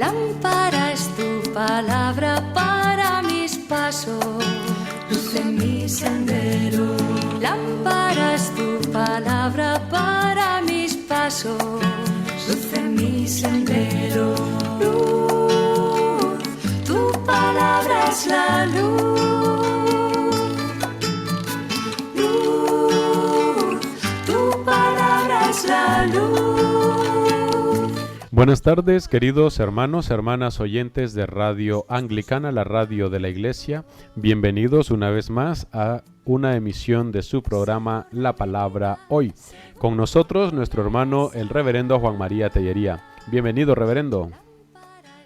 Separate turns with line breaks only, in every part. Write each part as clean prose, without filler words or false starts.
Lámpara es tu palabra para mis pasos, luz en mi sendero. Lámpara es tu palabra para mis pasos, luz en mi sendero. Luz, tu palabra es la luz. Luz, tu palabra es la luz.
Buenas tardes, queridos hermanos, hermanas oyentes de Radio Anglicana, la radio de la Iglesia. Bienvenidos una vez más a una emisión de su programa La Palabra Hoy. Con nosotros nuestro hermano, el reverendo Juan María Tellería. Bienvenido, reverendo.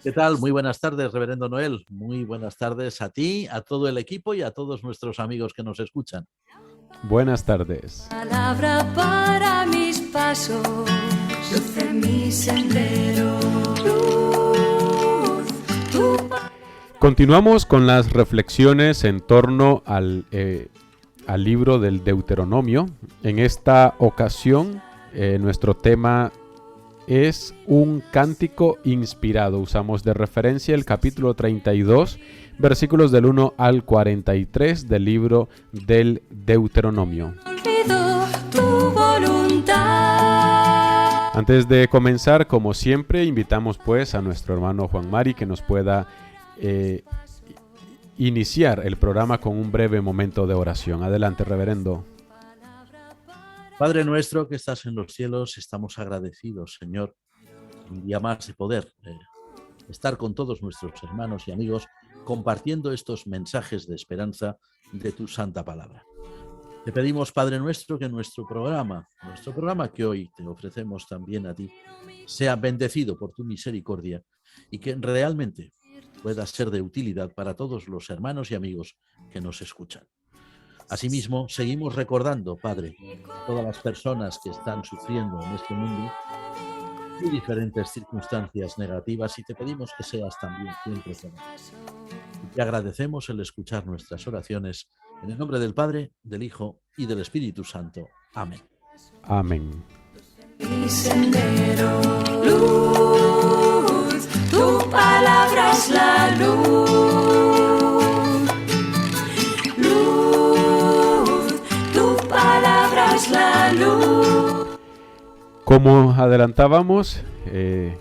¿Qué tal? Muy buenas tardes, reverendo Noel. Muy buenas tardes a ti, a todo el equipo y a todos nuestros amigos que nos escuchan.
Buenas tardes.
Palabra para mis pasos, luz en mi sendero. Luz, tu
Continuamos con las reflexiones en torno al libro del Deuteronomio. En esta ocasión, nuestro tema es un cántico inspirado. Usamos de referencia el capítulo 32, versículos del 1 al 43 del libro del Deuteronomio.
olvido tu voluntad.
Antes de comenzar, como siempre, invitamos pues a nuestro hermano Juan Mari que nos pueda iniciar el programa con un breve momento de oración. Adelante, reverendo.
Padre nuestro que estás en los cielos, estamos agradecidos, Señor, un día más de poder estar con todos nuestros hermanos y amigos compartiendo estos mensajes de esperanza de tu santa palabra. Te pedimos, Padre nuestro, que nuestro programa que hoy te ofrecemos también a ti, sea bendecido por tu misericordia y que realmente pueda ser de utilidad para todos los hermanos y amigos que nos escuchan. Asimismo, seguimos recordando, Padre, a todas las personas que están sufriendo en este mundo y diferentes circunstancias negativas y te pedimos que seas también siempre con nosotros. Y te agradecemos el escuchar nuestras oraciones en el nombre del Padre, del Hijo y del Espíritu Santo. Amén.
Amén.
Mi sendero, luz, tu palabra es la luz. Luz, tu palabra es la luz.
Como adelantábamos, en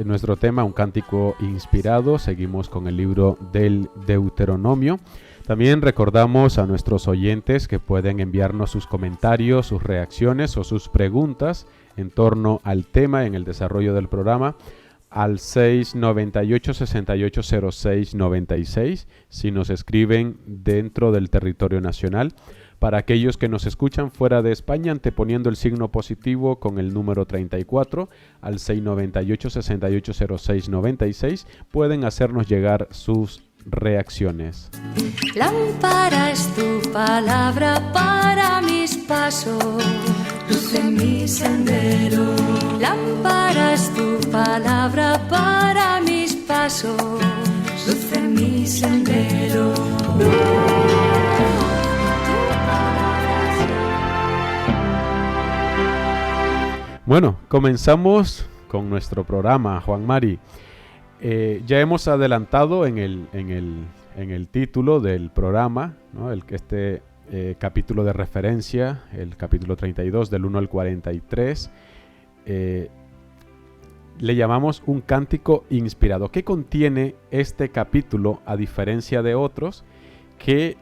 nuestro tema, un cántico inspirado, seguimos con el libro del Deuteronomio. También recordamos a nuestros oyentes que pueden enviarnos sus comentarios, sus reacciones o sus preguntas en torno al tema en el desarrollo del programa al 698-680696 si nos escriben dentro del territorio nacional. Para aquellos que nos escuchan fuera de España, anteponiendo el signo positivo con el número 34 al 698-680696, pueden hacernos llegar sus reacciones.
Lámpara es tu palabra para mis pasos, luz en mi sendero. Lámpara es tu palabra para mis pasos, luz en mi sendero.
Bueno, comenzamos con nuestro programa, Juan Mari. Ya hemos adelantado en el título del programa, ¿no? Este capítulo de referencia, el capítulo 32 del 1 al 43, le llamamos un cántico inspirado. ¿Qué contiene este capítulo a diferencia de otros que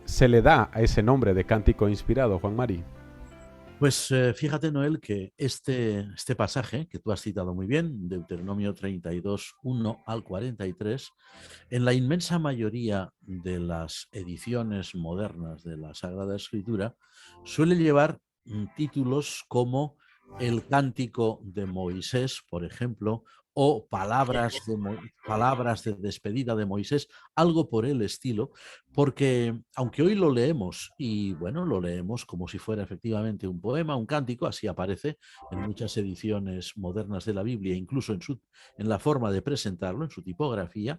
se le da a ese nombre de cántico inspirado, Juan Mari?
Pues fíjate, Noel, que este pasaje que tú has citado muy bien, Deuteronomio 32, 1 al 43, en la inmensa mayoría de las ediciones modernas de la Sagrada Escritura, suele llevar títulos como el Cántico de Moisés, por ejemplo, o palabras de despedida de Moisés, algo por el estilo, porque aunque hoy lo leemos, y bueno, lo leemos como si fuera efectivamente un poema, un cántico, así aparece en muchas ediciones modernas de la Biblia, incluso en la forma de presentarlo, en su tipografía,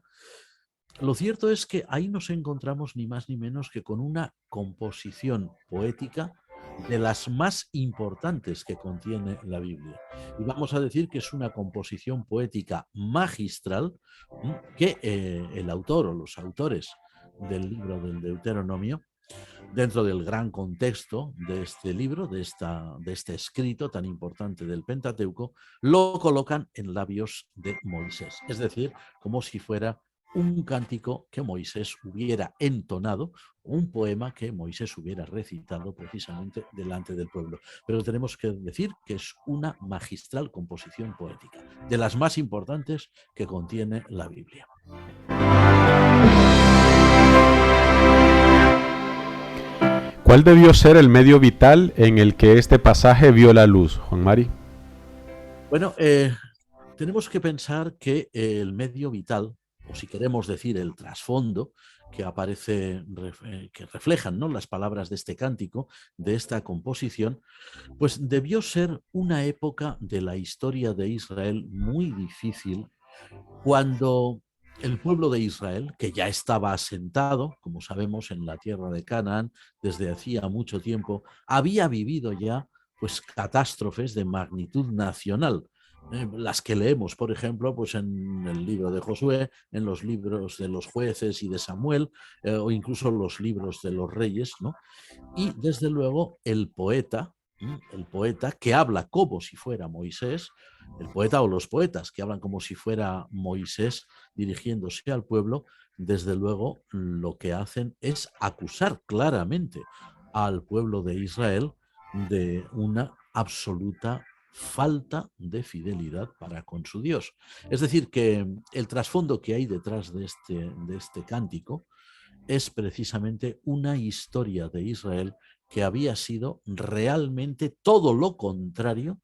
lo cierto es que ahí nos encontramos ni más ni menos que con una composición poética de las más importantes que contiene la Biblia. Y vamos a decir que es una composición poética magistral que el autor o los autores del libro del Deuteronomio, dentro del gran contexto de este libro, de este escrito tan importante del Pentateuco, lo colocan en labios de Moisés. Es decir, como si fuera un cántico que Moisés hubiera entonado, un poema que Moisés hubiera recitado precisamente delante del pueblo. Pero tenemos que decir que es una magistral composición poética, de las más importantes que contiene la Biblia.
¿Cuál debió ser el medio vital en el que este pasaje vio la luz, Juan Mari?
Bueno, tenemos que pensar que el medio vital, o si queremos decir el trasfondo, que aparece, que reflejan, ¿no?, las palabras de este cántico, de esta composición, pues debió ser una época de la historia de Israel muy difícil, cuando el pueblo de Israel, que ya estaba asentado, como sabemos, en la tierra de Canaán desde hacía mucho tiempo, había vivido ya pues catástrofes de magnitud nacional, las que leemos, por ejemplo, pues en el libro de Josué, en los libros de los jueces y de Samuel, o incluso los libros de los reyes, ¿no? Y desde luego el poeta que habla como si fuera Moisés, el poeta o los poetas que hablan como si fuera Moisés dirigiéndose al pueblo, desde luego lo que hacen es acusar claramente al pueblo de Israel de una absoluta falta de fidelidad para con su Dios. Es decir, que el trasfondo que hay detrás de este cántico es precisamente una historia de Israel que había sido realmente todo lo contrario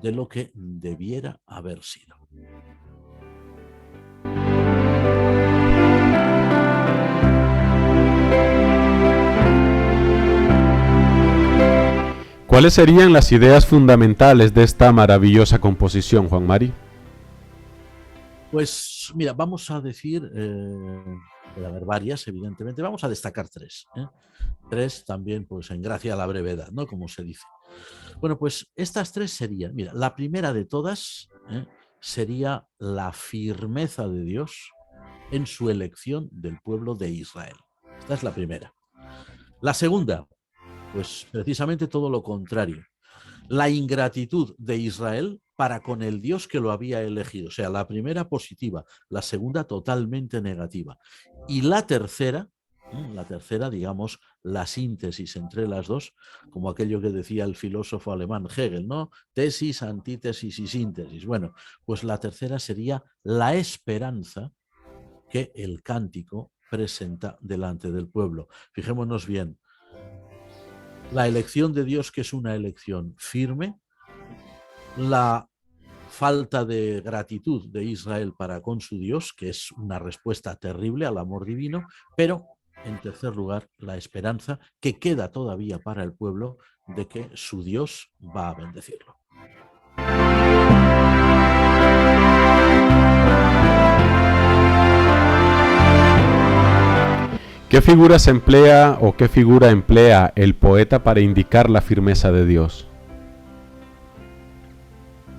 de lo que debiera haber sido.
¿Cuáles serían las ideas fundamentales de esta maravillosa composición, Juan Mari?
Pues mira, vamos a decir, puede haber varias, evidentemente, vamos a destacar tres. Tres también, pues en gracia a la brevedad, ¿no?, como se dice. Bueno, pues estas tres serían, mira, la primera de todas sería la firmeza de Dios en su elección del pueblo de Israel. Esta es la primera. La segunda, pues precisamente todo lo contrario. La ingratitud de Israel para con el Dios que lo había elegido. O sea, la primera positiva, la segunda totalmente negativa. Y la tercera, digamos, la síntesis entre las dos, como aquello que decía el filósofo alemán Hegel, ¿no? Tesis, antítesis y síntesis. Bueno, pues la tercera sería la esperanza que el cántico presenta delante del pueblo. Fijémonos bien, la elección de Dios, que es una elección firme, la falta de gratitud de Israel para con su Dios, que es una respuesta terrible al amor divino, pero en tercer lugar, la esperanza que queda todavía para el pueblo de que su Dios va a bendecirlo.
¿Qué figuras emplea o qué figura emplea el poeta para indicar la firmeza de Dios?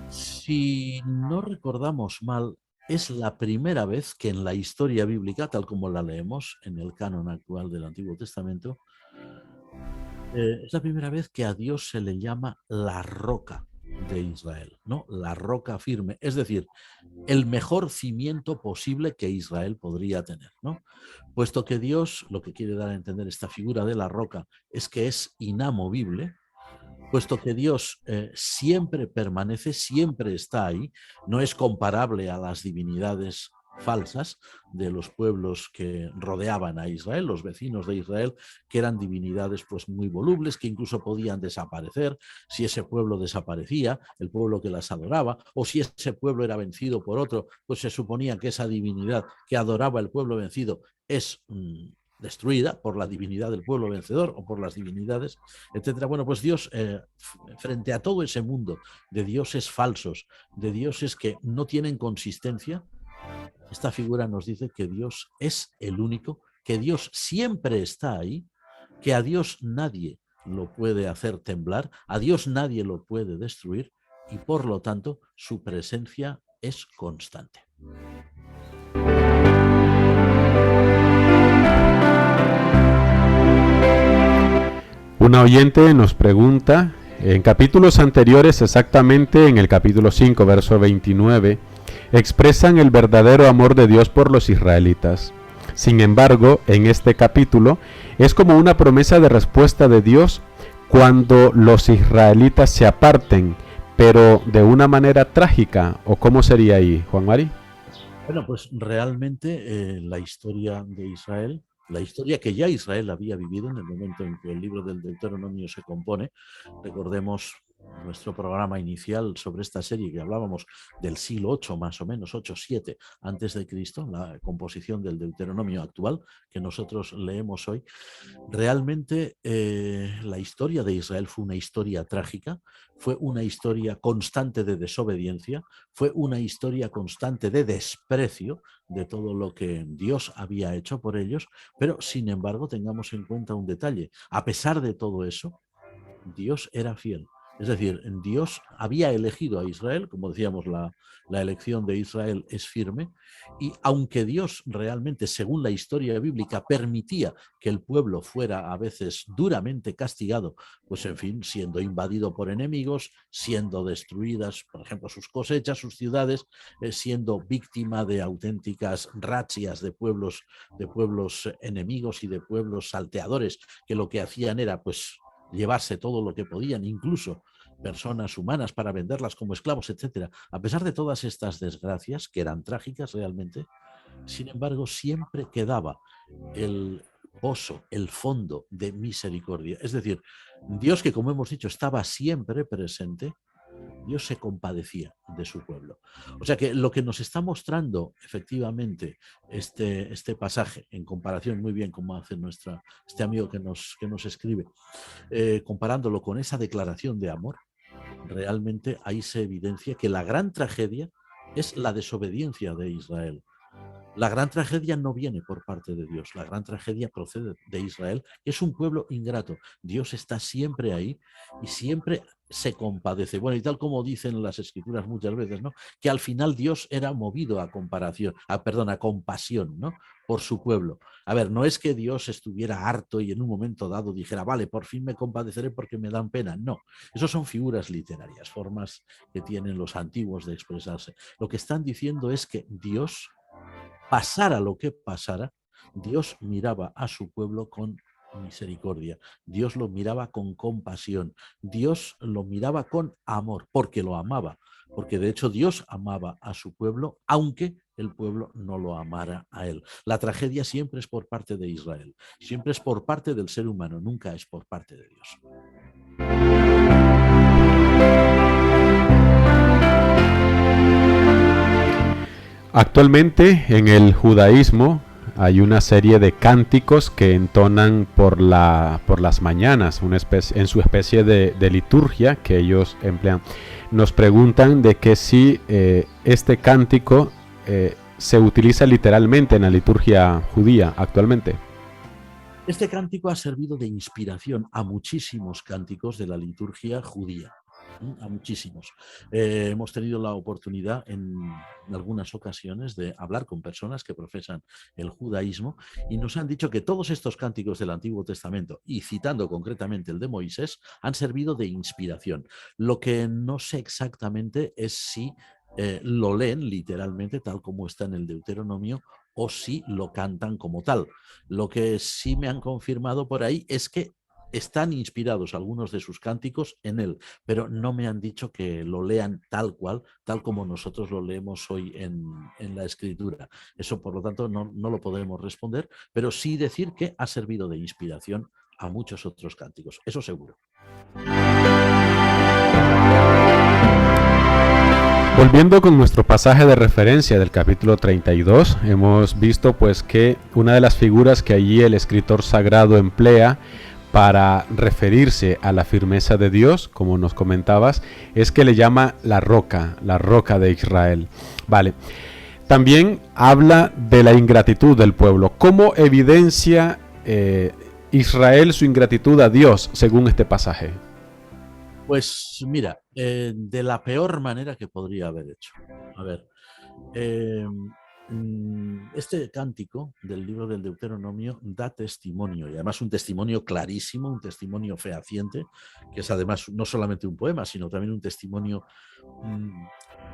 Si no recordamos mal, es la primera vez que en la historia bíblica, tal como la leemos en el canon actual del Antiguo Testamento, es la primera vez que a Dios se le llama la roca de Israel, ¿no? La roca firme, es decir, el mejor cimiento posible que Israel podría tener, ¿no? Puesto que Dios, lo que quiere dar a entender esta figura de la roca, es que es inamovible, puesto que Dios siempre permanece, siempre está ahí, no es comparable a las divinidades falsas de los pueblos que rodeaban a Israel, los vecinos de Israel, que eran divinidades pues muy volubles, que incluso podían desaparecer si ese pueblo desaparecía, el pueblo que las adoraba, o si ese pueblo era vencido por otro, pues se suponía que esa divinidad que adoraba el pueblo vencido es destruida por la divinidad del pueblo vencedor o por las divinidades, etcétera. Bueno, pues Dios, frente a todo ese mundo de dioses falsos, de dioses que no tienen consistencia, esta figura nos dice que Dios es el único, que Dios siempre está ahí, que a Dios nadie lo puede hacer temblar, a Dios nadie lo puede destruir y por lo tanto su presencia es constante.
Una oyente nos pregunta, en capítulos anteriores, exactamente en el capítulo 5, verso 29, expresan el verdadero amor de Dios por los israelitas. Sin embargo, en este capítulo es como una promesa de respuesta de Dios cuando los israelitas se aparten, pero de una manera trágica. ¿O cómo sería ahí, Juan Mari?
Bueno, pues realmente la historia de Israel, la historia que ya Israel había vivido en el momento en que el libro del Deuteronomio se compone, recordemos nuestro programa inicial sobre esta serie que hablábamos del siglo 8 más o menos, 8-7 antes de Cristo, la composición del Deuteronomio actual que nosotros leemos hoy. Realmente la historia de Israel fue una historia trágica, fue una historia constante de desobediencia, fue una historia constante de desprecio de todo lo que Dios había hecho por ellos, pero sin embargo tengamos en cuenta un detalle, a pesar de todo eso, Dios era fiel. Es decir, Dios había elegido a Israel, como decíamos, la elección de Israel es firme, y aunque Dios realmente, según la historia bíblica, permitía que el pueblo fuera a veces duramente castigado, pues en fin, siendo invadido por enemigos, siendo destruidas, por ejemplo, sus cosechas, sus ciudades, siendo víctima de auténticas rachias de pueblos enemigos y de pueblos salteadores, que lo que hacían era, pues, llevarse todo lo que podían, incluso personas humanas para venderlas como esclavos, etcétera. A pesar de todas estas desgracias, que eran trágicas realmente, sin embargo, siempre quedaba el pozo, el fondo de misericordia. Es decir, Dios, que como hemos dicho, estaba siempre presente, Dios se compadecía de su pueblo. O sea que lo que nos está mostrando efectivamente este pasaje, en comparación muy bien como hace este amigo que nos escribe, comparándolo con esa declaración de amor, realmente ahí se evidencia que la gran tragedia es la desobediencia de Israel. La gran tragedia no viene por parte de Dios, la gran tragedia procede de Israel, que es un pueblo ingrato. Dios está siempre ahí y siempre se compadece. Bueno, y tal como dicen las escrituras muchas veces, ¿no? Que al final Dios era movido a compasión, ¿no? Por su pueblo. A ver, no es que Dios estuviera harto y en un momento dado dijera, vale, por fin me compadeceré porque me dan pena. No, eso son figuras literarias, formas que tienen los antiguos de expresarse. Lo que están diciendo es que Dios, pasara lo que pasara, Dios miraba a su pueblo con misericordia, Dios lo miraba con compasión, Dios lo miraba con amor, porque lo amaba, porque de hecho Dios amaba a su pueblo, aunque el pueblo no lo amara a él. La tragedia siempre es por parte de Israel, siempre es por parte del ser humano, nunca es por parte de Dios.
Actualmente en el judaísmo hay una serie de cánticos que entonan por las mañanas, en su especie de liturgia que ellos emplean. Nos preguntan de que si este cántico se utiliza literalmente en la liturgia judía actualmente.
Este cántico ha servido de inspiración a muchísimos cánticos de la liturgia judía. A muchísimos. Hemos tenido la oportunidad en algunas ocasiones de hablar con personas que profesan el judaísmo y nos han dicho que todos estos cánticos del Antiguo Testamento, y citando concretamente el de Moisés, han servido de inspiración. Lo que no sé exactamente es si lo leen literalmente tal como está en el Deuteronomio o si lo cantan como tal. Lo que sí me han confirmado por ahí es que están inspirados algunos de sus cánticos en él, pero no me han dicho que lo lean tal cual, tal como nosotros lo leemos hoy en la escritura. Eso, por lo tanto, no lo podremos responder, pero sí decir que ha servido de inspiración a muchos otros cánticos, eso seguro.
Volviendo con nuestro pasaje de referencia del capítulo 32, hemos visto pues que una de las figuras que allí el escritor sagrado emplea para referirse a la firmeza de Dios, como nos comentabas, es que le llama la roca de Israel. Vale. También habla de la ingratitud del pueblo. ¿Cómo evidencia Israel su ingratitud a Dios según este pasaje?
Pues mira, de la peor manera que podría haber hecho. A ver, eh, este cántico del libro del Deuteronomio da testimonio, y además un testimonio clarísimo, un testimonio fehaciente, que es además no solamente un poema, sino también un testimonio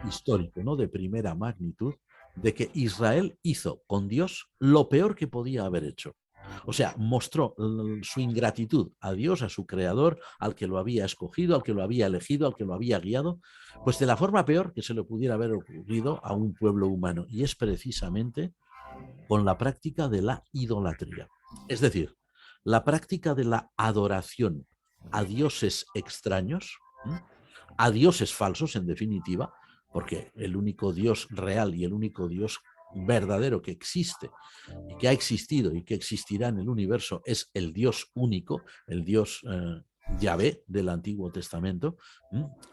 histórico, ¿no? De primera magnitud, de que Israel hizo con Dios lo peor que podía haber hecho. O sea, mostró su ingratitud a Dios, a su creador, al que lo había escogido, al que lo había elegido, al que lo había guiado, pues de la forma peor que se le pudiera haber ocurrido a un pueblo humano. Y es precisamente con la práctica de la idolatría. Es decir, la práctica de la adoración a dioses extraños, a dioses falsos, en definitiva, porque el único Dios real y el único Dios verdadero que existe y que ha existido y que existirá en el universo es el Dios único, el Dios Yahvé del Antiguo Testamento,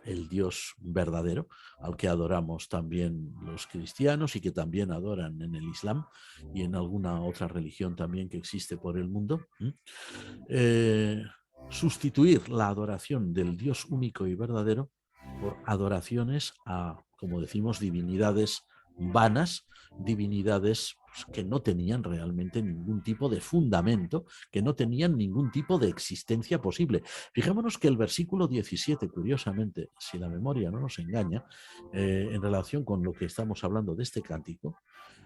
el Dios verdadero, al que adoramos también los cristianos y que también adoran en el Islam y en alguna otra religión también que existe por el mundo. Sustituir la adoración del Dios único y verdadero por adoraciones a, como decimos, divinidades vanas, divinidades que no tenían realmente ningún tipo de fundamento, que no tenían ningún tipo de existencia posible. Fijémonos que el versículo 17, curiosamente, si la memoria no nos engaña, en relación con lo que estamos hablando de este cántico,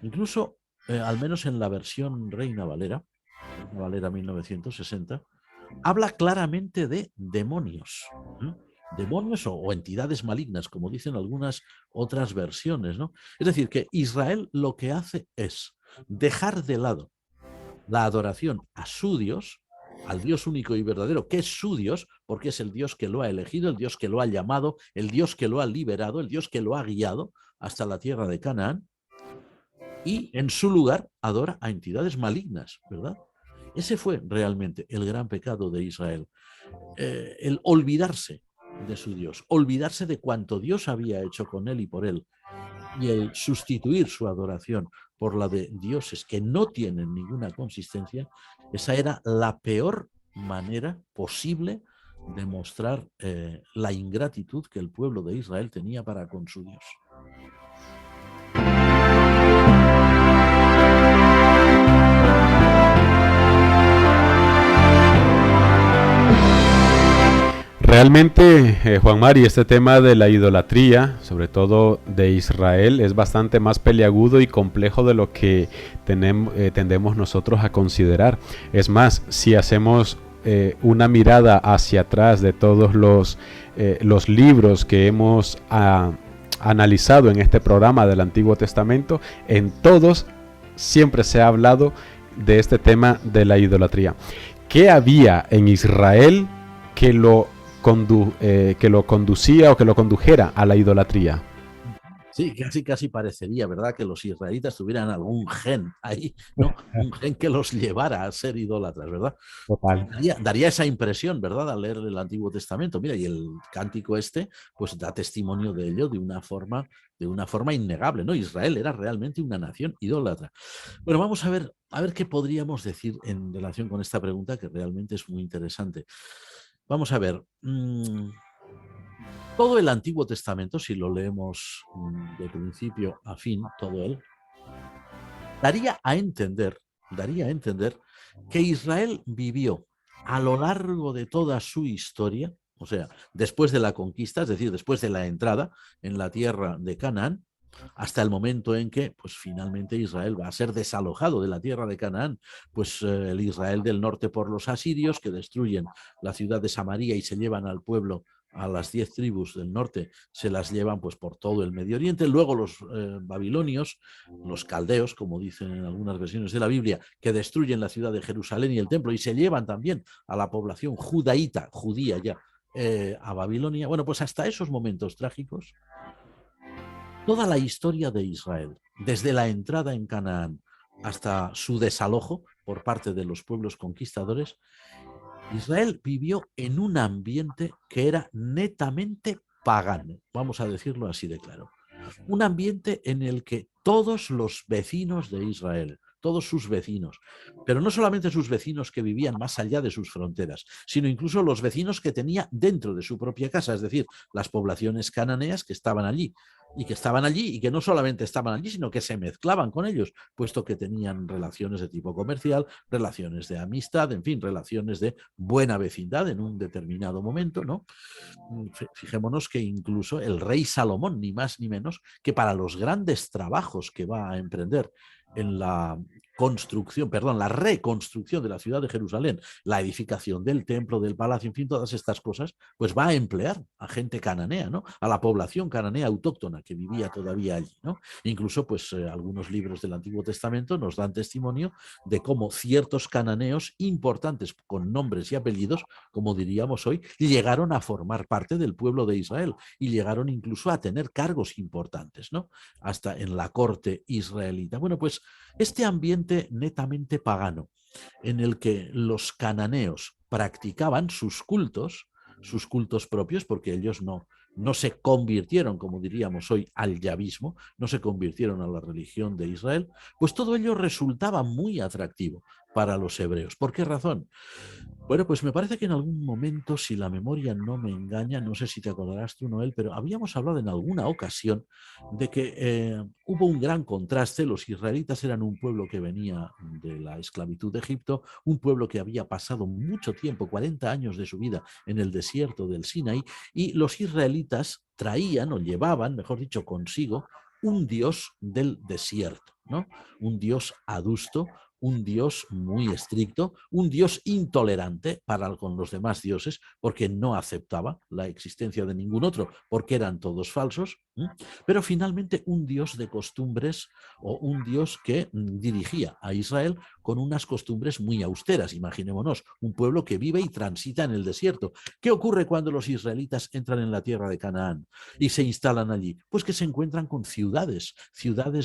incluso, al menos en la versión Reina Valera 1960, habla claramente de demonios. Demonios o entidades malignas, como dicen algunas otras versiones, ¿no? Es decir, que Israel lo que hace es dejar de lado la adoración a su Dios, al Dios único y verdadero, que es su Dios, porque es el Dios que lo ha elegido, el Dios que lo ha llamado, el Dios que lo ha liberado, el Dios que lo ha guiado hasta la tierra de Canaán, y en su lugar adora a entidades malignas, ¿verdad? Ese fue realmente el gran pecado de Israel, el olvidarse de su Dios, olvidarse de cuanto Dios había hecho con él y por él, y el sustituir su adoración por la de dioses que no tienen ninguna consistencia. Esa era la peor manera posible de mostrar la ingratitud que el pueblo de Israel tenía para con su Dios.
Realmente, Juan Mari, este tema de la idolatría, sobre todo de Israel, es bastante más peliagudo y complejo de lo que tendemos nosotros a considerar. Es más, si hacemos una mirada hacia atrás de todos los libros que hemos analizado en este programa del Antiguo Testamento, en todos siempre se ha hablado de este tema de la idolatría. ¿Qué había en Israel que lo conducía o que lo condujera a la idolatría?
Sí, casi parecería, ¿verdad?, que los israelitas tuvieran algún gen ahí, ¿no? Un gen que los llevara a ser idólatras, ¿verdad?
Total.
Daría esa impresión, ¿verdad?, al leer el Antiguo Testamento. Mira, y el cántico este, pues da testimonio de ello de una forma innegable, ¿no? Israel era realmente una nación idólatra. Bueno, vamos a ver qué podríamos decir en relación con esta pregunta, que realmente es muy interesante. Vamos a ver. Todo el Antiguo Testamento, si lo leemos de principio a fin, todo él, daría a entender que Israel vivió a lo largo de toda su historia, o sea, después de la conquista, es decir, después de la entrada en la tierra de Canaán, hasta el momento en que, pues finalmente Israel va a ser desalojado de la tierra de Canaán, pues el Israel del norte por los asirios, que destruyen la ciudad de Samaria y se llevan al pueblo, a las 10 tribus del norte, se las llevan pues por todo el Medio Oriente. Luego los babilonios, los caldeos, como dicen en algunas versiones de la Biblia, que destruyen la ciudad de Jerusalén y el templo y se llevan también a la población judía ya, a Babilonia. Bueno, pues hasta esos momentos trágicos, toda la historia de Israel, desde la entrada en Canaán hasta su desalojo por parte de los pueblos conquistadores, Israel vivió en un ambiente que era netamente pagano, vamos a decirlo así de claro. Un ambiente en el que todos los vecinos de Israel, todos sus vecinos, pero no solamente sus vecinos que vivían más allá de sus fronteras, sino incluso los vecinos que tenía dentro de su propia casa, es decir, las poblaciones cananeas que estaban allí. Y que no solamente estaban allí, sino que se mezclaban con ellos, puesto que tenían relaciones de tipo comercial, relaciones de amistad, en fin, relaciones de buena vecindad en un determinado momento, ¿no? Fijémonos que incluso el rey Salomón, ni más ni menos, que para los grandes trabajos que va a emprender en la la reconstrucción de la ciudad de Jerusalén, la edificación del templo, del palacio, en fin, todas estas cosas, pues va a emplear a gente cananea, ¿no? A la población cananea autóctona que vivía todavía allí, ¿no? Incluso, pues, algunos libros del Antiguo Testamento nos dan testimonio de cómo ciertos cananeos importantes con nombres y apellidos, como diríamos hoy, llegaron a formar parte del pueblo de Israel y llegaron incluso a tener cargos importantes, ¿no? Hasta en la corte israelita. Bueno, pues este ambiente netamente pagano en el que los cananeos practicaban sus cultos propios, porque ellos no se convirtieron, como diríamos hoy, al yavismo, no se convirtieron a la religión de Israel, pues todo ello resultaba muy atractivo para los hebreos. ¿Por qué razón? Bueno, pues me parece que en algún momento, si la memoria no me engaña, no sé si te acordarás tú, Noel, pero habíamos hablado en alguna ocasión de que hubo un gran contraste. Los israelitas eran un pueblo que venía de la esclavitud de Egipto, un pueblo que había pasado mucho tiempo, 40 años de su vida, en el desierto del Sinaí, y los israelitas traían o llevaban, mejor dicho, consigo un dios del desierto, ¿no? Un dios adusto, un dios muy estricto, un dios intolerante para con los demás dioses, porque no aceptaba la existencia de ningún otro, porque eran todos falsos, pero finalmente un dios de costumbres o un dios que dirigía a Israel con unas costumbres muy austeras. Imaginémonos, un pueblo que vive y transita en el desierto. ¿Qué ocurre cuando los israelitas entran en la tierra de Canaán y se instalan allí? Pues que se encuentran con ciudades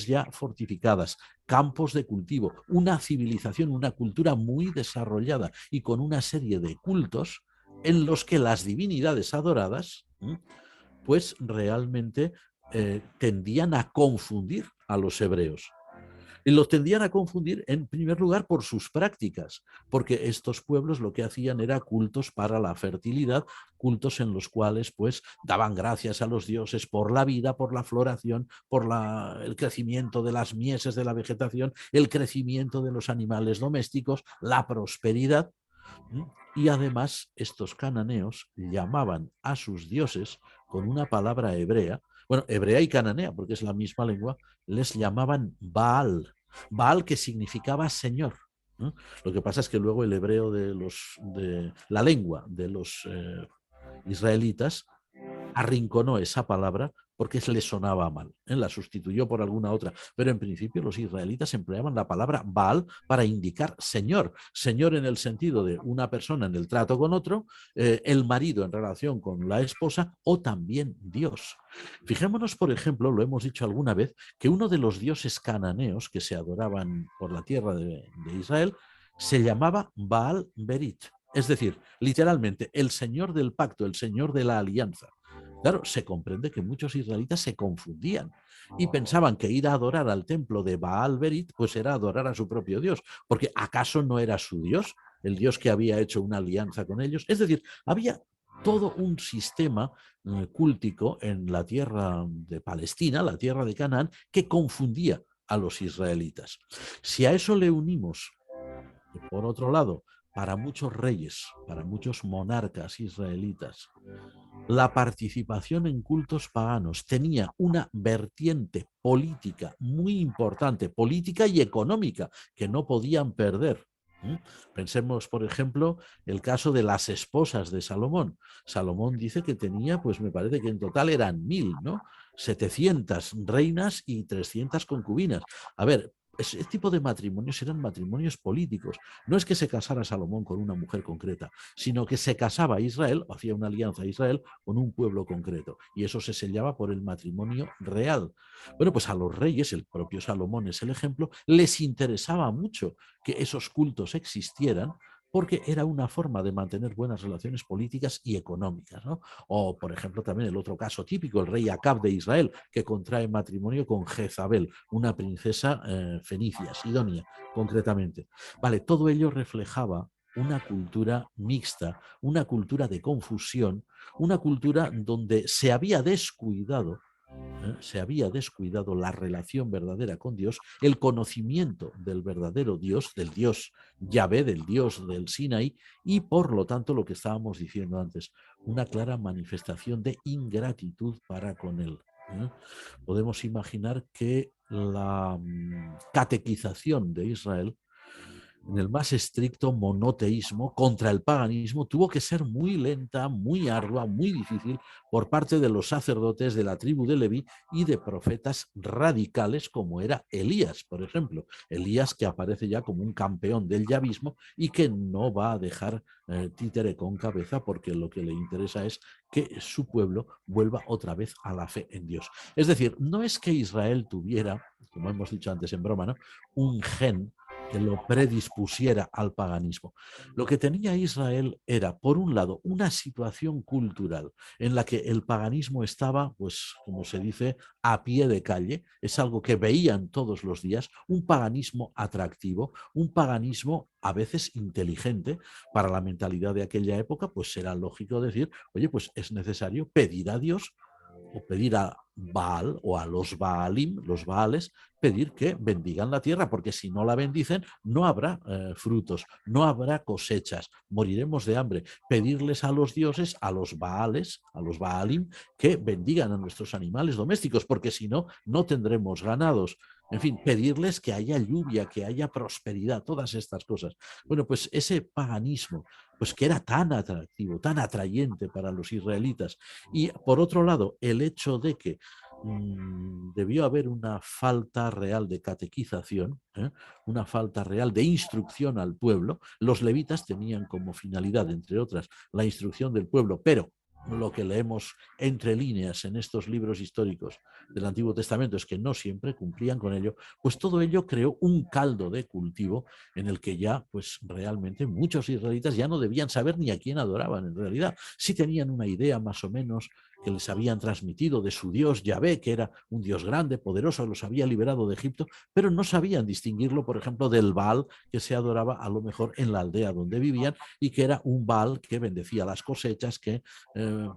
ya fortificadas, campos de cultivo, una civilización, una cultura muy desarrollada y con una serie de cultos en los que las divinidades adoradas pues realmente tendían a confundir a los hebreos. Y los tendían a confundir en primer lugar por sus prácticas, porque estos pueblos lo que hacían era cultos para la fertilidad, cultos en los cuales pues daban gracias a los dioses por la vida, por la floración, por el crecimiento de las mieses de la vegetación, el crecimiento de los animales domésticos, la prosperidad. Y además estos cananeos llamaban a sus dioses con una palabra hebrea, bueno, hebrea y cananea, porque es la misma lengua, les llamaban Baal. Baal, que significaba Señor. ¿No? Lo que pasa es que luego el hebreo de la lengua de los israelitas arrinconó esa palabra porque le sonaba mal, la sustituyó por alguna otra, pero en principio los israelitas empleaban la palabra Baal para indicar Señor, Señor en el sentido de una persona en el trato con otro, el marido en relación con la esposa o también Dios. Fijémonos, por ejemplo, lo hemos dicho alguna vez, que uno de los dioses cananeos que se adoraban por la tierra de Israel se llamaba Baal Berit, es decir, literalmente el Señor del pacto, el Señor de la alianza. Claro, se comprende que muchos israelitas se confundían y pensaban que ir a adorar al templo de Baal Berit pues era adorar a su propio Dios, porque ¿acaso no era su Dios, el Dios que había hecho una alianza con ellos? Es decir, había todo un sistema cúltico en la tierra de Palestina, la tierra de Canaán, que confundía a los israelitas. Si a eso le unimos, por otro lado, para muchos reyes, para muchos monarcas israelitas, la participación en cultos paganos tenía una vertiente política muy importante, política y económica, que no podían perder. Pensemos, por ejemplo, el caso de las esposas de Salomón. Salomón dice que tenía, pues me parece que en total eran 1000, ¿no? 700 reinas y 300 concubinas. A ver, ese tipo de matrimonios eran matrimonios políticos. No es que se casara Salomón con una mujer concreta, sino que se casaba Israel, hacía una alianza a Israel con un pueblo concreto. Y eso se sellaba por el matrimonio real. Bueno, pues a los reyes, el propio Salomón es el ejemplo, les interesaba mucho que esos cultos existieran, porque era una forma de mantener buenas relaciones políticas y económicas, ¿no? O, por ejemplo, también el otro caso típico, el rey Acab de Israel, que contrae matrimonio con Jezabel, una princesa fenicia, sidonia, concretamente. Vale, todo ello reflejaba una cultura mixta, una cultura de confusión, una cultura donde se había descuidado la relación verdadera con Dios, el conocimiento del verdadero Dios, del Dios Yahvé, del Dios del Sinaí, y por lo tanto lo que estábamos diciendo antes, una clara manifestación de ingratitud para con él. Podemos imaginar que la catequización de Israel en el más estricto monoteísmo contra el paganismo tuvo que ser muy lenta, muy ardua, muy difícil por parte de los sacerdotes de la tribu de Leví y de profetas radicales como era Elías, por ejemplo. Elías, que aparece ya como un campeón del yavismo y que no va a dejar títere con cabeza, porque lo que le interesa es que su pueblo vuelva otra vez a la fe en Dios. Es decir, no es que Israel tuviera, como hemos dicho antes en broma, ¿no?, un gen que lo predispusiera al paganismo. Lo que tenía Israel era, por un lado, una situación cultural en la que el paganismo estaba, pues, como se dice, a pie de calle. Es algo que veían todos los días, un paganismo atractivo, un paganismo a veces inteligente. Para la mentalidad de aquella época, pues será lógico decir, oye, pues es necesario pedir a Dios o pedir a Baal o a los Baalim, los Baales, pedir que bendigan la tierra, porque si no la bendicen no habrá frutos, no habrá cosechas, moriremos de hambre. Pedirles a los dioses, a los Baales, a los Baalim, que bendigan a nuestros animales domésticos, porque si no, no tendremos ganados. En fin, pedirles que haya lluvia, que haya prosperidad, todas estas cosas. Bueno, pues ese paganismo, pues que era tan atractivo, tan atrayente para los israelitas, y por otro lado, el hecho de que debió haber una falta real de catequización, una falta real de instrucción al pueblo. Los levitas tenían como finalidad, entre otras, la instrucción del pueblo, pero lo que leemos entre líneas en estos libros históricos del Antiguo Testamento es que no siempre cumplían con ello. Pues todo ello creó un caldo de cultivo en el que ya, pues realmente muchos israelitas ya no debían saber ni a quién adoraban en realidad. Sí tenían una idea más o menos que les habían transmitido de su Dios Yahvé, que era un Dios grande, poderoso, los había liberado de Egipto, pero no sabían distinguirlo, por ejemplo, del Baal que se adoraba a lo mejor en la aldea donde vivían, y que era un Baal que bendecía las cosechas, que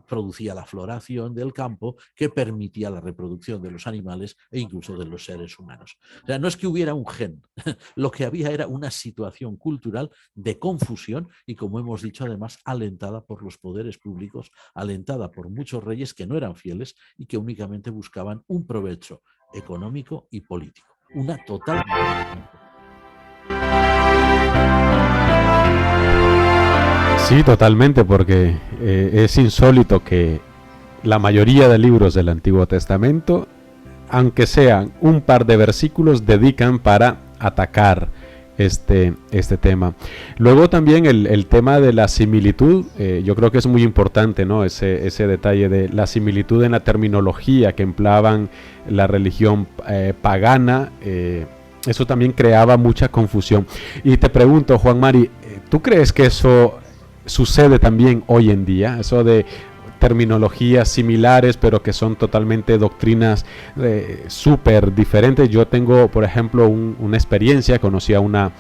producía la floración del campo, que permitía la reproducción de los animales e incluso de los seres humanos. O sea, no es que hubiera un gen, lo que había era una situación cultural de confusión y, como hemos dicho, además alentada por los poderes públicos, alentada por muchos reyes que no eran fieles y que únicamente buscaban un provecho económico y político. Una total...
Sí, totalmente, porque es insólito que la mayoría de libros del Antiguo Testamento, aunque sean un par de versículos, dedican para atacar este tema. Luego también el tema de la similitud, yo creo que es muy importante, ¿no? Ese detalle de la similitud en la terminología que empleaban la religión pagana. Eso también creaba mucha confusión. Y te pregunto, Juan Mari, ¿tú crees que eso sucede también hoy en día? Eso de terminologías similares, pero que son totalmente doctrinas súper diferentes. Yo tengo, por ejemplo, una experiencia. Conocí a una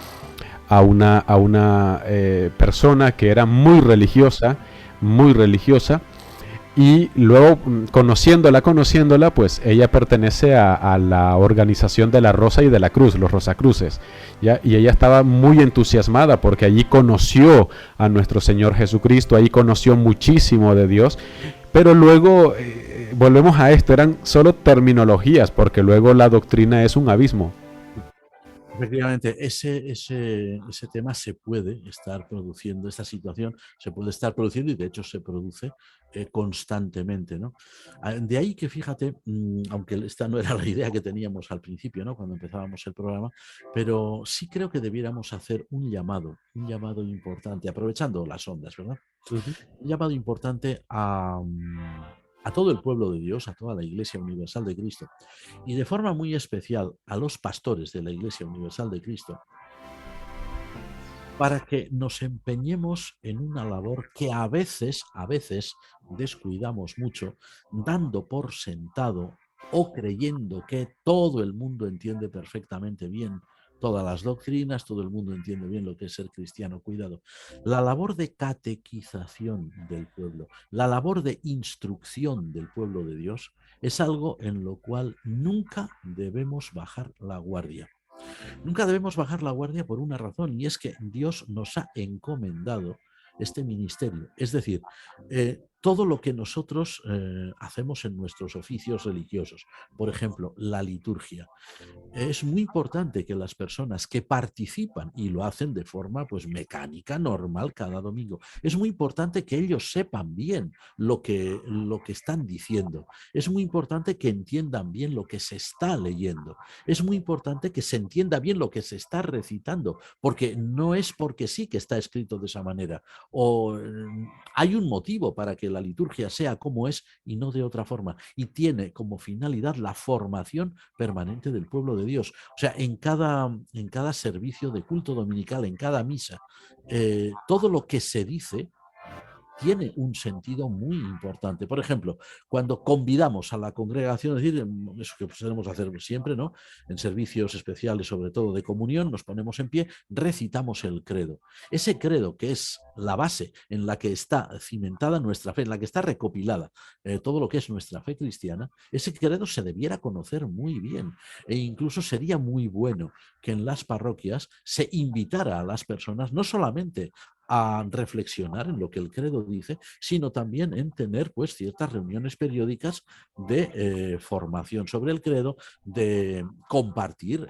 persona que era muy religiosa, y luego conociéndola, pues ella pertenece a la organización de la Rosa y de la Cruz, los Rosacruces, ¿ya? Y ella estaba muy entusiasmada porque allí conoció a nuestro Señor Jesucristo, ahí conoció muchísimo de Dios, pero luego volvemos a esto, eran solo terminologías, porque luego la doctrina es un abismo.
Efectivamente, ese tema se puede estar produciendo, esta situación se puede estar produciendo y de hecho se produce constantemente, ¿no? De ahí que fíjate, aunque esta no era la idea que teníamos al principio, ¿no?, cuando empezábamos el programa, pero sí creo que debiéramos hacer un llamado importante, aprovechando las ondas, ¿verdad?
Uh-huh.
Un llamado importante a todo el pueblo de Dios, a toda la Iglesia Universal de Cristo, y de forma muy especial a los pastores de la Iglesia Universal de Cristo, para que nos empeñemos en una labor que a veces descuidamos mucho, dando por sentado o creyendo que todo el mundo entiende perfectamente bien todas las doctrinas, todo el mundo entiende bien lo que es ser cristiano. Cuidado. La labor de catequización del pueblo, la labor de instrucción del pueblo de Dios, es algo en lo cual nunca debemos bajar la guardia. Nunca debemos bajar la guardia por una razón, y es que Dios nos ha encomendado este ministerio. Es decir, todo lo que nosotros hacemos en nuestros oficios religiosos, por ejemplo, la liturgia, es muy importante que las personas que participan y lo hacen de forma pues mecánica, normal, cada domingo, es muy importante que ellos sepan bien lo que están diciendo. Es muy importante que entiendan bien lo que se está leyendo. Es muy importante que se entienda bien lo que se está recitando, porque no es porque sí que está escrito de esa manera. O hay un motivo para que la liturgia sea como es y no de otra forma. Y tiene como finalidad la formación permanente del pueblo de Dios. O sea, en cada servicio de culto dominical, en cada misa, todo lo que se dice tiene un sentido muy importante. Por ejemplo, cuando convidamos a la congregación, es decir, eso que solemos hacer siempre, ¿no? En servicios especiales, sobre todo de comunión, nos ponemos en pie, recitamos el credo. Ese credo, que es la base en la que está cimentada nuestra fe, en la que está recopilada todo lo que es nuestra fe cristiana, ese credo se debiera conocer muy bien. E incluso sería muy bueno que en las parroquias se invitara a las personas no solamente a reflexionar en lo que el credo dice, sino también en tener pues ciertas reuniones periódicas de formación sobre el credo, de compartir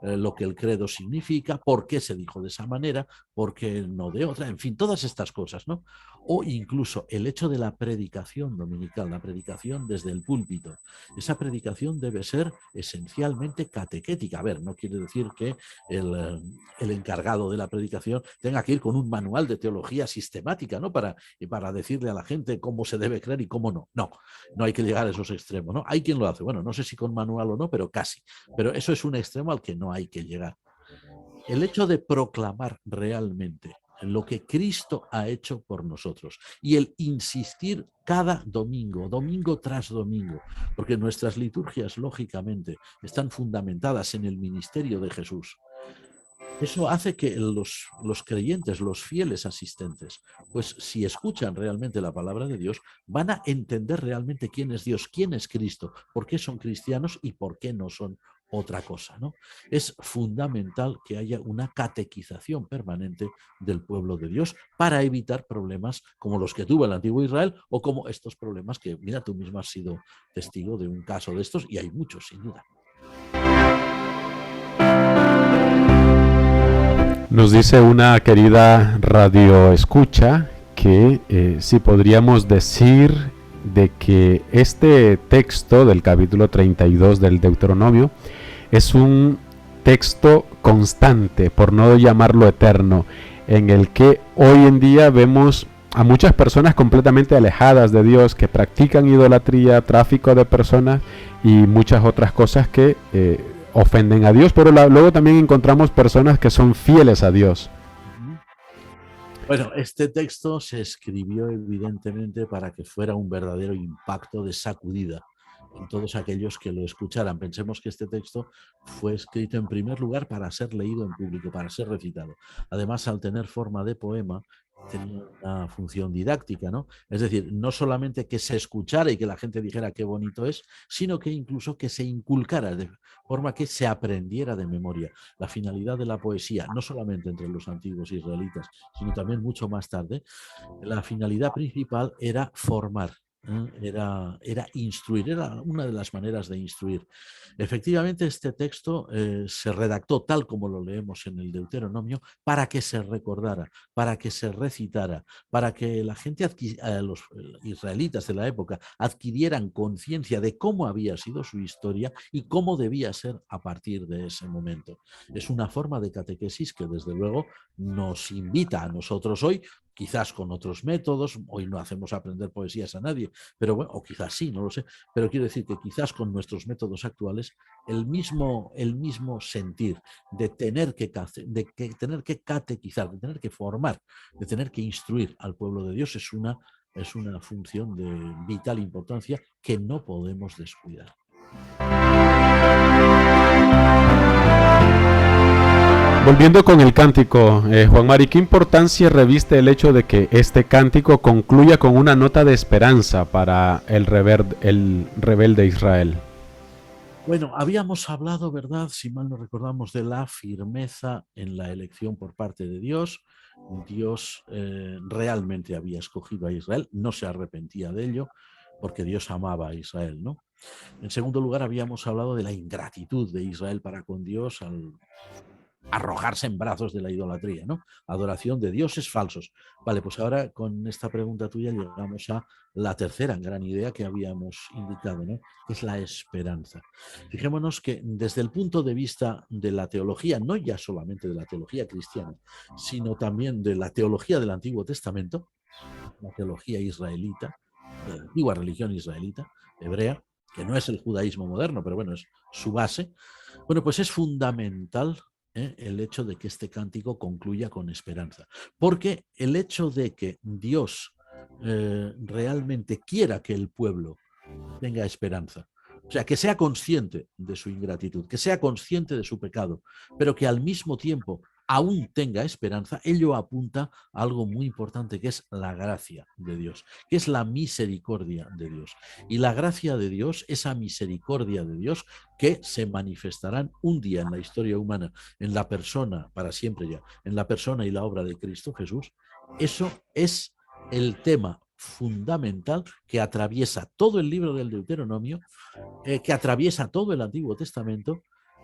lo que el credo significa, por qué se dijo de esa manera, por qué no de otra, en fin, todas estas cosas, ¿no? O incluso el hecho de la predicación dominical, la predicación desde el púlpito. Esa predicación debe ser esencialmente catequética. A ver, no quiere decir que el encargado de la predicación tenga que ir con un manual de teología sistemática, ¿no? Para decirle a la gente cómo se debe creer y cómo no. No, no hay que llegar a esos extremos, ¿no? Hay quien lo hace, bueno, no sé si con manual o no, pero casi. Pero eso es un extremo al que no hay que llegar. El hecho de proclamar realmente lo que Cristo ha hecho por nosotros y el insistir cada domingo, domingo tras domingo, porque nuestras liturgias, lógicamente, están fundamentadas en el ministerio de Jesús. Eso hace que los creyentes, los fieles asistentes, pues si escuchan realmente la palabra de Dios, van a entender realmente quién es Dios, quién es Cristo, por qué son cristianos y por qué no son otra cosa, ¿no? Es fundamental que haya una catequización permanente del pueblo de Dios para evitar problemas como los que tuvo el antiguo Israel o como estos problemas que, mira, tú mismo has sido testigo de un caso de estos y hay muchos, sin duda.
Nos dice una querida radio escucha que si podríamos decir de que este texto del capítulo 32 del Deuteronomio es un texto constante, por no llamarlo eterno, en el que hoy en día vemos a muchas personas completamente alejadas de Dios, que practican idolatría, tráfico de personas y muchas otras cosas que ofenden a Dios, pero luego también encontramos personas que son fieles a Dios.
Bueno, este texto se escribió evidentemente para que fuera un verdadero impacto de sacudida en todos aquellos que lo escucharan. Pensemos que este texto fue escrito en primer lugar para ser leído en público, para ser recitado. Además, al tener forma de poema, tenía una función didáctica, ¿no? Es decir, no solamente que se escuchara y que la gente dijera qué bonito es, sino que incluso que se inculcara de forma que se aprendiera de memoria. La finalidad de la poesía, no solamente entre los antiguos israelitas, sino también mucho más tarde, la finalidad principal era formar. Era instruir, era una de las maneras de instruir. Efectivamente, este texto se redactó tal como lo leemos en el Deuteronomio para que se recordara, para que se recitara, para que la gente, los israelitas de la época, adquirieran conciencia de cómo había sido su historia y cómo debía ser a partir de ese momento. Es una forma de catequesis que desde luego nos invita a nosotros hoy, quizás con otros métodos. Hoy no hacemos aprender poesías a nadie, pero bueno, o quizás sí, no lo sé, pero quiero decir que quizás con nuestros métodos actuales el mismo sentir de tener que catequizar, de tener que formar, de tener que instruir al pueblo de Dios es una función de vital importancia que no podemos descuidar.
Volviendo con el cántico, Juan Mari, ¿qué importancia reviste el hecho de que este cántico concluya con una nota de esperanza para el rebelde Israel?
Bueno, habíamos hablado, ¿verdad? Si mal no recordamos, de la firmeza en la elección por parte de Dios. Dios realmente había escogido a Israel, no se arrepentía de ello, porque Dios amaba a Israel, ¿no? En segundo lugar, habíamos hablado de la ingratitud de Israel para con Dios al arrojarse en brazos de la idolatría, ¿no? Adoración de dioses falsos. Vale, pues ahora con esta pregunta tuya llegamos a la tercera gran idea que habíamos indicado, ¿no? Que es la esperanza. Fijémonos que desde el punto de vista de la teología, no ya solamente de la teología cristiana, sino también de la teología del Antiguo Testamento, la teología israelita, de la antigua religión israelita, hebrea, que no es el judaísmo moderno, pero bueno, es su base. Bueno, pues es fundamental el hecho de que este cántico concluya con esperanza. Porque el hecho de que Dios realmente quiera que el pueblo tenga esperanza, o sea, que sea consciente de su ingratitud, que sea consciente de su pecado, pero que al mismo tiempo aún tenga esperanza, ello apunta a algo muy importante que es la gracia de Dios, que es la misericordia de Dios. Y la gracia de Dios, esa misericordia de Dios, que se manifestarán un día en la historia humana, en la persona, para siempre ya, en la persona y la obra de Cristo Jesús, eso es el tema fundamental que atraviesa todo el libro del Deuteronomio, que atraviesa todo el Antiguo Testamento,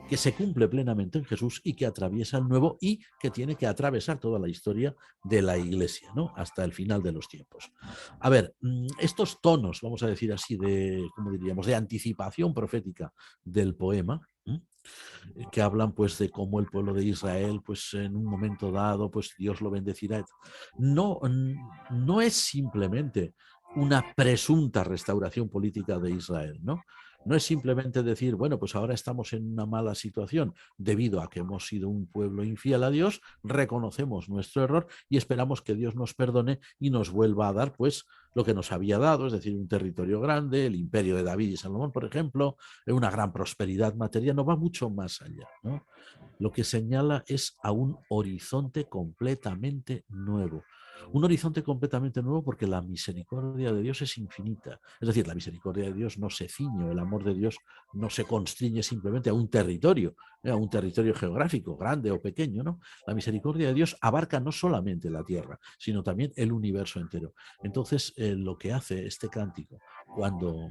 que se cumple plenamente en Jesús y que atraviesa el Nuevo y que tiene que atravesar toda la historia de la Iglesia, ¿no? Hasta el final de los tiempos. A ver, estos tonos, vamos a decir así, de, ¿cómo diríamos?, de anticipación profética del poema, que hablan pues de cómo el pueblo de Israel pues en un momento dado pues Dios lo bendecirá. No es simplemente una presunta restauración política de Israel, ¿no? No es simplemente decir, bueno, pues ahora estamos en una mala situación debido a que hemos sido un pueblo infiel a Dios, reconocemos nuestro error y esperamos que Dios nos perdone y nos vuelva a dar pues lo que nos había dado, es decir, un territorio grande, el imperio de David y Salomón, por ejemplo, una gran prosperidad material, no va mucho más allá, ¿no? Lo que señala es a un horizonte completamente nuevo. Un horizonte completamente nuevo porque la misericordia de Dios es infinita. Es decir, la misericordia de Dios no se ciñe, el amor de Dios no se constriñe simplemente a un territorio geográfico, grande o pequeño, ¿no? La misericordia de Dios abarca no solamente la tierra, sino también el universo entero. Entonces, lo que hace este cántico cuando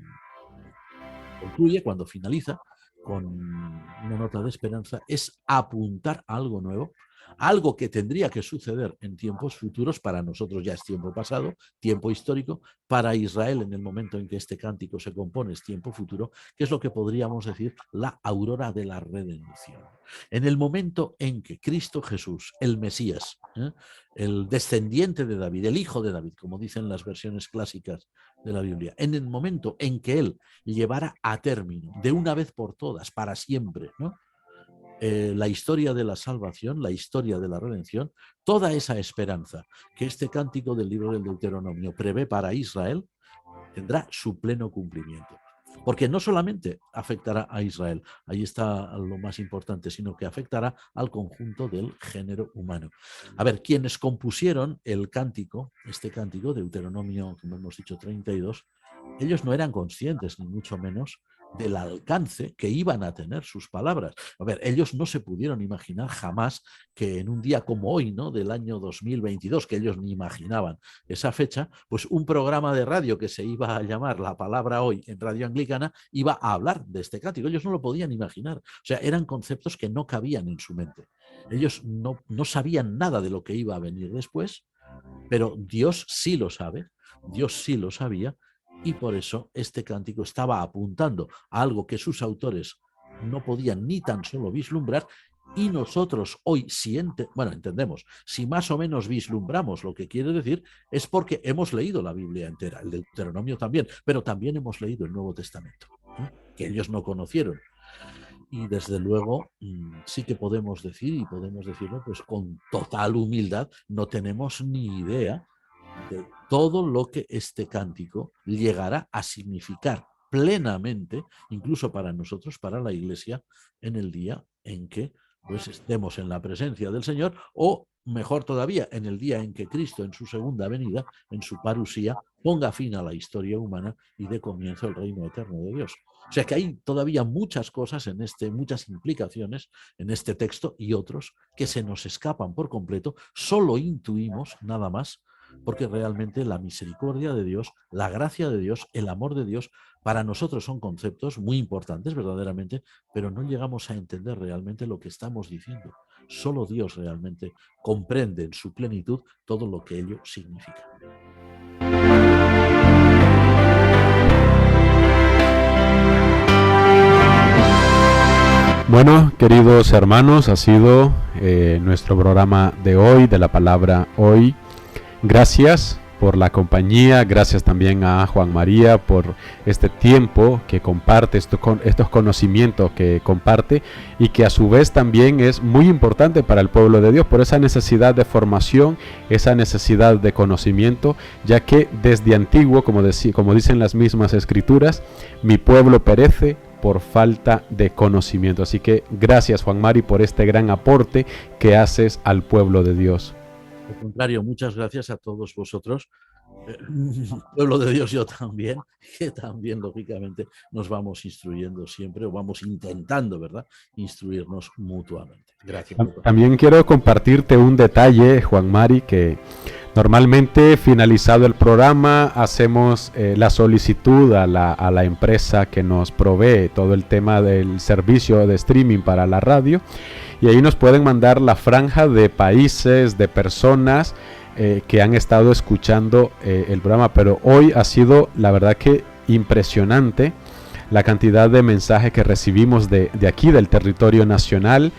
concluye, cuando finaliza, con una nota de esperanza, es apuntar a algo nuevo, algo que tendría que suceder en tiempos futuros. Para nosotros ya es tiempo pasado, tiempo histórico. Para Israel, en el momento en que este cántico se compone, es tiempo futuro, que es lo que podríamos decir la aurora de la redención. En el momento en que Cristo Jesús, el Mesías, el descendiente de David, el hijo de David, como dicen las versiones clásicas de la Biblia, en el momento en que él llevara a término, de una vez por todas, para siempre, ¿no?, la historia de la salvación, la historia de la redención, toda esa esperanza que este cántico del libro del Deuteronomio prevé para Israel, tendrá su pleno cumplimiento. Porque no solamente afectará a Israel, ahí está lo más importante, sino que afectará al conjunto del género humano. A ver, quienes compusieron el cántico, este cántico, Deuteronomio, como hemos dicho, 32, ellos no eran conscientes, ni mucho menos, del alcance que iban a tener sus palabras. A ver, ellos no se pudieron imaginar jamás que en un día como hoy, ¿no?, del año 2022, que ellos ni imaginaban esa fecha, pues un programa de radio que se iba a llamar La Palabra Hoy en Radio Anglicana iba a hablar de este cántico. Ellos no lo podían imaginar. O sea, eran conceptos que no cabían en su mente. Ellos no sabían nada de lo que iba a venir después, pero Dios sí lo sabe, Dios sí lo sabía, y por eso este cántico estaba apuntando a algo que sus autores no podían ni tan solo vislumbrar Y nosotros hoy, entendemos, si más o menos vislumbramos lo que quiere decir, es porque hemos leído la Biblia entera, el Deuteronomio también, pero también hemos leído el Nuevo Testamento, que ellos no conocieron. Y desde luego sí que podemos decir, y podemos decirlo pues con total humildad, no tenemos ni idea de todo lo que este cántico llegará a significar plenamente, incluso para nosotros, para la Iglesia, en el día en que pues estemos en la presencia del Señor, o mejor todavía, en el día en que Cristo, en su segunda venida, en su parusía, ponga fin a la historia humana y dé comienzo al reino eterno de Dios. O sea que hay todavía muchas cosas muchas implicaciones en este texto y otros que se nos escapan por completo, solo intuimos nada más, porque realmente la misericordia de Dios, la gracia de Dios, el amor de Dios, para nosotros son conceptos muy importantes verdaderamente, pero no llegamos a entender realmente lo que estamos diciendo. Solo Dios realmente comprende en su plenitud todo lo que ello significa.
Bueno, queridos hermanos, ha sido nuestro programa de hoy, de la palabra hoy. Gracias por la compañía, gracias también a Juan María por este tiempo que comparte, estos conocimientos que comparte y que a su vez también es muy importante para el pueblo de Dios por esa necesidad de formación, esa necesidad de conocimiento, ya que desde antiguo, como dicen las mismas escrituras, mi pueblo perece por falta de conocimiento. Así que gracias, Juan Mari, por este gran aporte que haces al pueblo de Dios.
Al contrario, muchas gracias a todos vosotros, pueblo de Dios, yo también, que también lógicamente nos vamos instruyendo siempre, o vamos intentando, ¿verdad?, instruirnos mutuamente. Gracias.
También quiero compartirte un detalle, Juan Mari, que normalmente finalizado el programa hacemos la solicitud a la empresa que nos provee todo el tema del servicio de streaming para la radio, y ahí nos pueden mandar la franja de países, de personas que han estado escuchando el programa, pero hoy ha sido la verdad que impresionante la cantidad de mensajes que recibimos de aquí, del territorio nacional,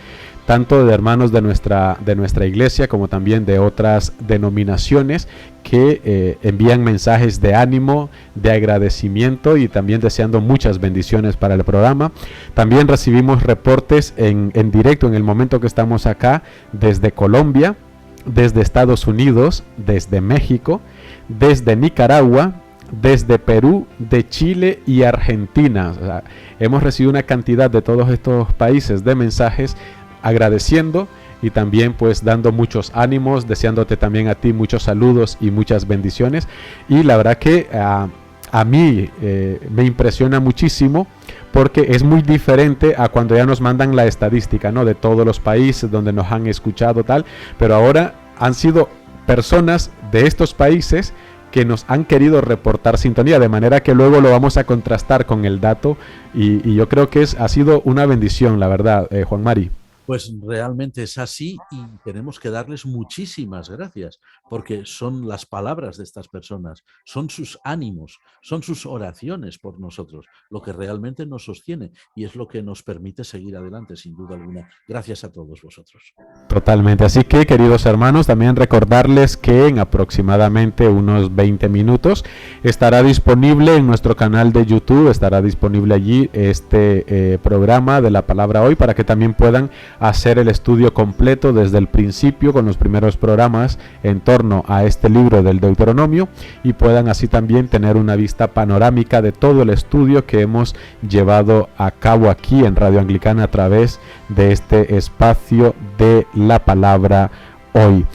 tanto de hermanos de nuestra iglesia como también de otras denominaciones que envían mensajes de ánimo, de agradecimiento y también deseando muchas bendiciones para el programa. También recibimos reportes en directo en el momento que estamos acá desde Colombia, desde Estados Unidos, desde México, desde Nicaragua, desde Perú, de Chile y Argentina. O sea, hemos recibido una cantidad de todos estos países de mensajes agradeciendo y también pues dando muchos ánimos, deseándote también a ti muchos saludos y muchas bendiciones. Y la verdad que a mí me impresiona muchísimo porque es muy diferente a cuando ya nos mandan la estadística, ¿no?, de todos los países donde nos han escuchado tal, pero ahora han sido personas de estos países que nos han querido reportar sintonía, de manera que luego lo vamos a contrastar con el dato y yo creo que ha sido una bendición, la verdad, Juan Mari.
Pues realmente es así y tenemos que darles muchísimas gracias porque son las palabras de estas personas, son sus ánimos, son sus oraciones por nosotros, lo que realmente nos sostiene y es lo que nos permite seguir adelante, sin duda alguna. Gracias a todos vosotros.
Totalmente. Así que, queridos hermanos, también recordarles que en aproximadamente unos 20 minutos estará disponible en nuestro canal de YouTube, estará disponible allí este programa de la palabra hoy para que también puedan hacer el estudio completo desde el principio con los primeros programas en torno a este libro del Deuteronomio y puedan así también tener una vista panorámica de todo el estudio que hemos llevado a cabo aquí en Radio Anglicana a través de este espacio de la palabra hoy.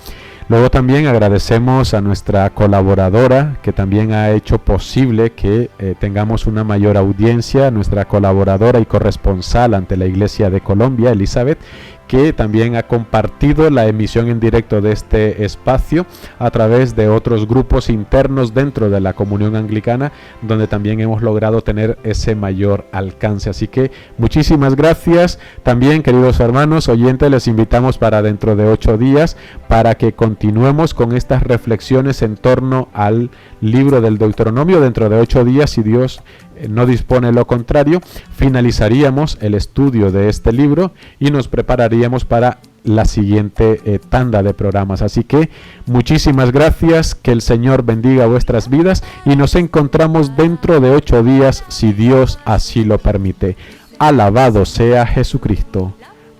Luego también agradecemos a nuestra colaboradora que también ha hecho posible que tengamos una mayor audiencia, nuestra colaboradora y corresponsal ante la Iglesia de Colombia, Elizabeth, que también ha compartido la emisión en directo de este espacio a través de otros grupos internos dentro de la comunión anglicana, donde también hemos logrado tener ese mayor alcance. Así que muchísimas gracias. También, queridos hermanos oyentes, les invitamos para dentro de 8 días para que continuemos con estas reflexiones en torno al libro del Deuteronomio. Dentro de 8 días, si Dios no dispone lo contrario, finalizaríamos el estudio de este libro y nos prepararíamos para la siguiente tanda de programas. Así que muchísimas gracias, que el Señor bendiga vuestras vidas y nos encontramos dentro de 8 días, si Dios así lo permite. Alabado sea Jesucristo.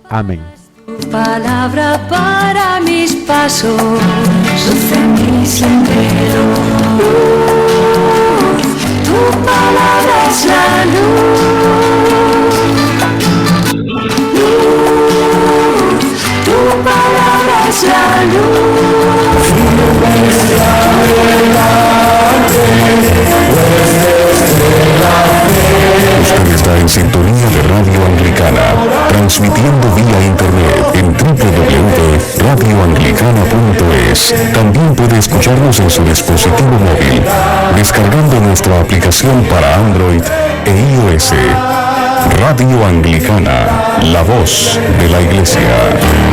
Amén.
Tu palabra para mis pasos, luz en mi sendero. Tu palabra es la luz. Tu palabra es la luz.
Usted está en sintonía de Radio Anglicana, transmitiendo vía internet en www.radioanglicana.es. También puede escucharnos en su dispositivo móvil, descargando nuestra aplicación para Android e iOS. Radio Anglicana, la voz de la Iglesia.